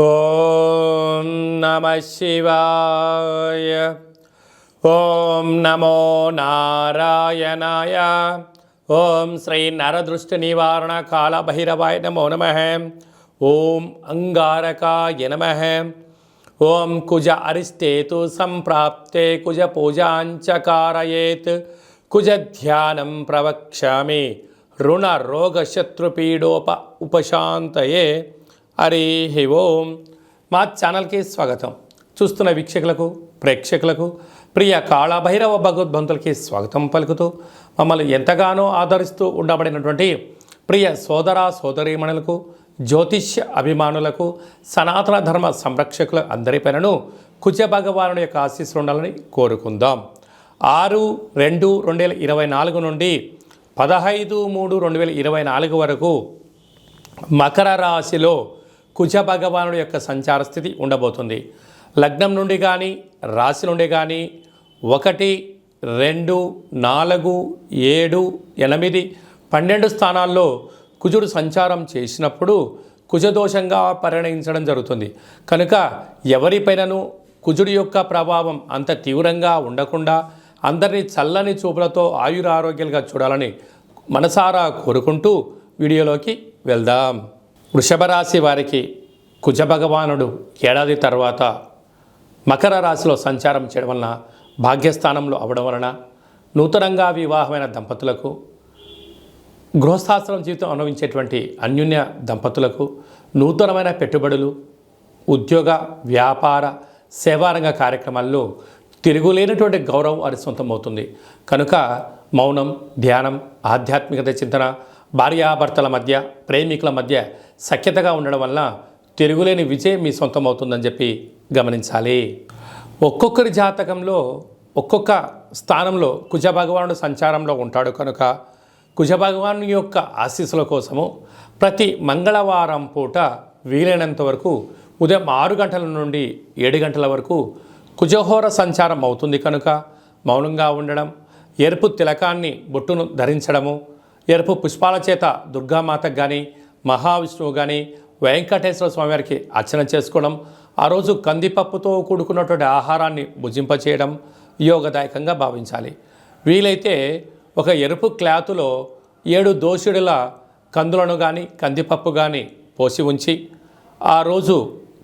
ఓం నమః శివాయ. ఓం నమో నారాయణాయ. ఓం శ్రీ నరదృష్టి నివారణ కాళభైరవాయ నమో నమః. ఓం అంగారకాయ నమః. ఓం కుజ అరిష్టేతు సంప్రాప్తే కుజ పూజాంచ కారయేత్ కుజ ధ్యానం ప్రవక్ష్యామి రుణ రోగ శత్రుపీడోప ఉపశాంతయే. హరి ఓం. మా ఛానల్కి స్వాగతం. చూస్తున్న వీక్షకులకు ప్రేక్షకులకు ప్రియ కాళభైరవ భగవద్బంతులకి స్వాగతం పలుకుతూ మమ్మల్ని ఎంతగానో ఆదరిస్తూ ఉండబడినటువంటి ప్రియ సోదర సోదరీమణులకు జ్యోతిష్య అభిమానులకు సనాతన ధర్మ సంరక్షకుల అందరిపైనను కుజ భగవానుడి యొక్క ఆశీస్సులు ఉండాలని కోరుకుందాం. 6/2/2024 నుండి 15/3/2024 వరకు మకర రాశిలో కుజ భగవానుడి యొక్క సంచార స్థితి ఉండబోతుంది. లగ్నం నుండి కానీ రాశి నుండి కానీ 1, 2, 4, 7, 8, 12 స్థానాల్లో కుజుడు సంచారం చేసినప్పుడు కుజదోషంగా పరిగణించడం జరుగుతుంది. కనుక ఎవరిపైనను కుజుడి యొక్క ప్రభావం అంత తీవ్రంగా ఉండకుండా అందరినీ చల్లని చూపులతో ఆయురారోగ్యాలుగా చూడాలని మనసారా కోరుకుంటూ వీడియోలోకి వెళ్దాం. వృషభ రాశి వారికి కుజ భగవానుడు ఏడాది తర్వాత మకర రాశిలో సంచారం చేయడం వలన భాగ్యస్థానంలో అవడం వలన నూతనంగా వివాహమైన దంపతులకు, గృహస్థాశ్రమ జీవితం అనుభవించేటువంటి అన్యోన్య దంపతులకు నూతనమైన పెట్టుబడులు, ఉద్యోగ వ్యాపార సేవారంగ కార్యక్రమాల్లో తిరుగులేనటువంటి గౌరవం వారి సొంతమవుతుంది. కనుక మౌనం, ధ్యానం, ఆధ్యాత్మికత చింతన, భార్యాభర్తల మధ్య, ప్రేమికుల మధ్య సఖ్యతగా ఉండడం వల్ల తిరుగులేని విజయం మీ సొంతం అవుతుందని చెప్పి గమనించాలి. ఒక్కొక్కరి జాతకంలో ఒక్కొక్క స్థానంలో కుజ భగవానుడు సంచారంలో ఉంటాడు. కనుక కుజ భగవాను యొక్క ఆశీస్సుల కోసము ప్రతి మంగళవారం పూట వీలైనంత వరకు ఉదయం 6 గంటల నుండి 7 గంటల వరకు కుజహోర సంచారం అవుతుంది. కనుక మౌనంగా ఉండడం, ఎరుపు తిలకాన్ని బొట్టును ధరించడము, ఎరుపు పుష్పాల చేత దుర్గామాతకు కానీ, మహావిష్ణువు కానీ, వెంకటేశ్వర స్వామివారికి అర్చన చేసుకోవడం, ఆ రోజు కందిపప్పుతో కూడుకున్నటువంటి ఆహారాన్ని భుజింపచేయడం యోగదాయకంగా భావించాలి. వీలైతే ఒక ఎరుపు క్లాతులో 7 దోషుడుల కందులను కానీ కందిపప్పు కానీ పోసి ఉంచి ఆ రోజు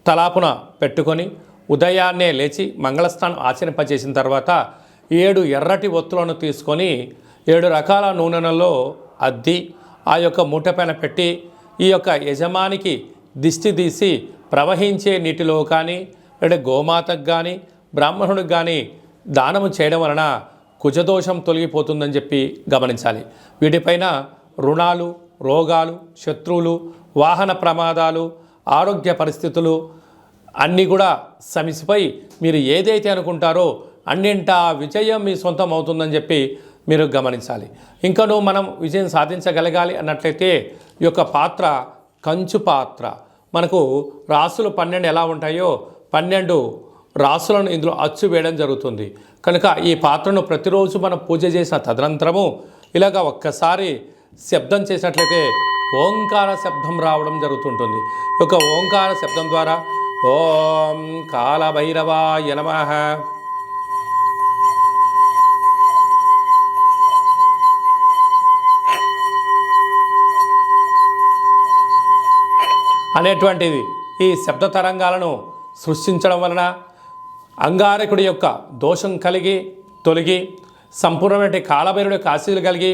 తలాపున పెట్టుకొని ఉదయాన్నే లేచి మంగళస్నానం ఆచరింపచేసిన తర్వాత 7 ఎర్రటి ఒత్తులను తీసుకొని 7 రకాల నూనెలలో అద్ది ఆ యొక్క మూట పైన పెట్టి ఈ యొక్క యజమానికి దిష్టి తీసి ప్రవహించే నీటిలో కానీ లేదా గోమాతకు కానీ బ్రాహ్మణుడికి కానీ దానము చేయడం వలన కుజదోషం తొలగిపోతుందని చెప్పి గమనించాలి. వీటిపైన రుణాలు, రోగాలు, శత్రువులు, వాహన ప్రమాదాలు, ఆరోగ్య పరిస్థితులు అన్నీ కూడా సమిసిపోయి మీరు ఏదైతే అనుకుంటారో అన్నింటా విజయం మీ సొంతం అవుతుందని చెప్పి మీరు గమనించాలి. ఇంకనూ మనం విజయం సాధించగలగాలి అన్నట్లయితే ఈ యొక్క పాత్ర కంచు పాత్ర. మనకు రాసులు 12 ఎలా ఉంటాయో 12 రాసులను ఇందులో అచ్చు వేయడం జరుగుతుంది. కనుక ఈ పాత్రను ప్రతిరోజు మనం పూజ చేసిన తదనంతరము ఇలాగ ఒక్కసారి శబ్దం చేసినట్లయితే ఓంకార శబ్దం రావడం జరుగుతుంటుంది. ఈ యొక్క ఓంకార శబ్దం ద్వారా ఓం కాళభైరవాయ నమః, అనేటువంటిది ఈ శబ్ద తరంగాలను సృష్టించడం వలన అంగారకుడి యొక్క దోషం తొలగి సంపూర్ణమైన కాళభైరవుడి యొక్క ఆశీస్సులు కలిగి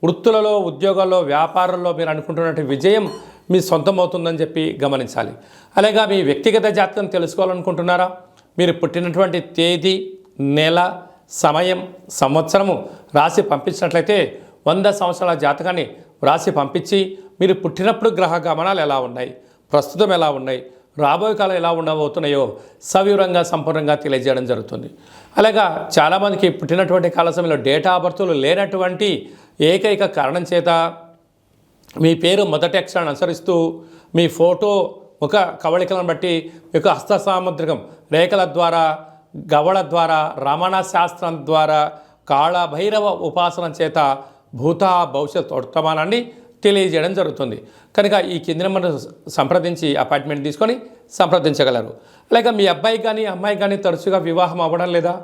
వృత్తులలో, ఉద్యోగాల్లో, వ్యాపారంలో మీరు అనుకుంటున్నటువంటి విజయం మీ సొంతం అవుతుందని చెప్పి గమనించాలి. అలాగే మీ వ్యక్తిగత జాతకం తెలుసుకోవాలనుకుంటున్నారా? మీరు పుట్టినటువంటి తేదీ, నెల, సమయం, సంవత్సరము రాసి పంపించినట్లయితే 100 సంవత్సరాల జాతకాన్ని రాసి పంపించి మీరు పుట్టినప్పుడు గ్రహ గమనాలు ఎలా ఉన్నాయి, ప్రస్తుతం ఎలా ఉన్నాయి, రాబోయే కాలం ఎలా ఉండబోతున్నాయో సవివరంగా సంపూర్ణంగా తెలియజేయడం జరుగుతుంది. అలాగా చాలామందికి పుట్టినటువంటి కాల సమయంలో డేటా ఆఫ్ బర్త్లు లేనటువంటి ఏకైక కారణం చేత మీ పేరు మొదటి అక్షరాన్ని అనుసరిస్తూ మీ ఫోటో ముఖ కవళికలను బట్టి మీకు హస్త సాముద్రికం రేఖల ద్వారా, గవళ ద్వారా, రమణ శాస్త్రం ద్వారా, కాళభైరవ ఉపాసన చేత భూత భవిష్యత్ వర్తమానాన్ని తెలియజేయడం జరుగుతుంది. కనుక ఈ కింది నెంబర్ను సంప్రదించి అపాయింట్మెంట్ తీసుకొని సంప్రదించగలరు. లేక మీ అబ్బాయి కానీ అమ్మాయి కానీ తరచుగా వివాహం అవ్వడం లేదా,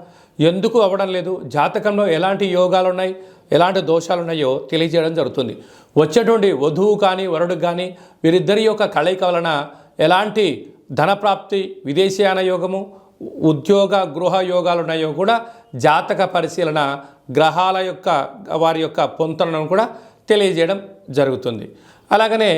ఎందుకు అవ్వడం లేదు, జాతకంలో ఎలాంటి యోగాలు ఉన్నాయి, ఎలాంటి దోషాలు ఉన్నాయో తెలియజేయడం జరుగుతుంది. వచ్చేటువంటి వధువు కానీ వరుడు కానీ వీరిద్దరి యొక్క కలయిక వలన ఎలాంటి ధనప్రాప్తి, విదేశీయాన యోగము, ఉద్యోగ గృహ యోగాలు ఉన్నాయో కూడా జాతక పరిశీలన గ్రహాల యొక్క వారి యొక్క పొంతనను కూడా తెలియజేయడం జరుగుతుంది. అలాగనే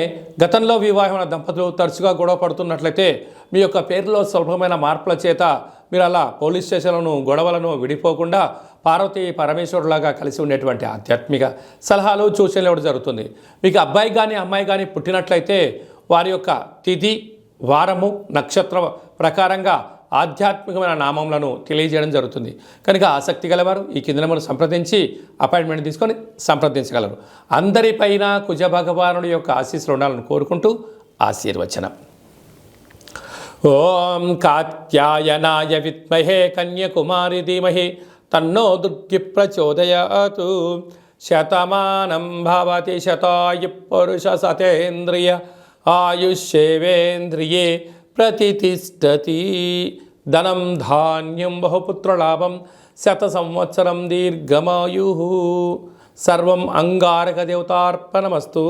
గతంలో వివాహమైన దంపతులు తరచుగా గొడవ పడుతున్నట్లయితే మీ యొక్క పేరులో స్వల్పమైన మార్పుల చేత మీరు అలా పోలీస్ స్టేషన్లను గొడవలను విడిపోకుండా పార్వతీ పరమేశ్వరులాగా కలిసి ఉండేటువంటి ఆధ్యాత్మిక సలహాలు సూచనలు ఇవ్వడం జరుగుతుంది. మీకు అబ్బాయి కానీ అమ్మాయి కానీ పుట్టినట్లయితే వారి యొక్క తిథి, వారము, నక్షత్ర ప్రకారంగా ఆధ్యాత్మికమైన నామములను తెలియజేయడం జరుగుతుంది. కనుక ఆసక్తి గలవారు ఈ కింద నెంబర్ను సంప్రదించి అపాయింట్మెంట్ తీసుకొని సంప్రదించగలరు. అందరిపైన కుజ భగవానుడి యొక్క ఆశీస్సులు ఉండాలని కోరుకుంటూ ఆశీర్వచనం. ఓం కాత్యాయనాయ విద్మహే కన్యకుమారి ధీమహి తన్నో దుర్గి ప్రచోదయాతు. శతమానం భవతి శతాయు పురుష సతేంద్రియ ఆయుష్యేవేంద్రియే ప్రతిష్టతి. ధనం ధాన్యం బహుపుత్రలాభం శత సంవత్సరం దీర్ఘమాయు. సర్వం అంగారక దేవతార్పణమస్తు.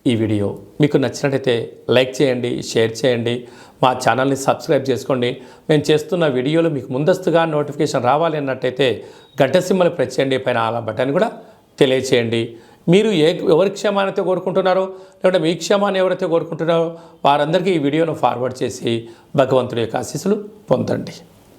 ఈ వీడియో మీకు నచ్చినట్టయితే లైక్ చేయండి, షేర్ చేయండి, మా ఛానల్ని సబ్స్క్రైబ్ చేసుకోండి. మేము చేస్తున్న వీడియోలు మీకు ముందస్తుగా నోటిఫికేషన్ రావాలి అన్నట్టయితే గంట సింబల్ ప్రెస్ చేయండి, పైన ఆల్ బటన్ కూడా తెలియచేయండి. మీరు ఎవరి క్షేమాన్ని కోరుకుంటున్నారో లేకుంటే మీ క్షేమాన్ని ఎవరైతే కోరుకుంటున్నారో వారందరికీ ఈ వీడియోను ఫార్వర్డ్ చేసి భగవంతుడి యొక్క ఆశీస్సులు పొందండి.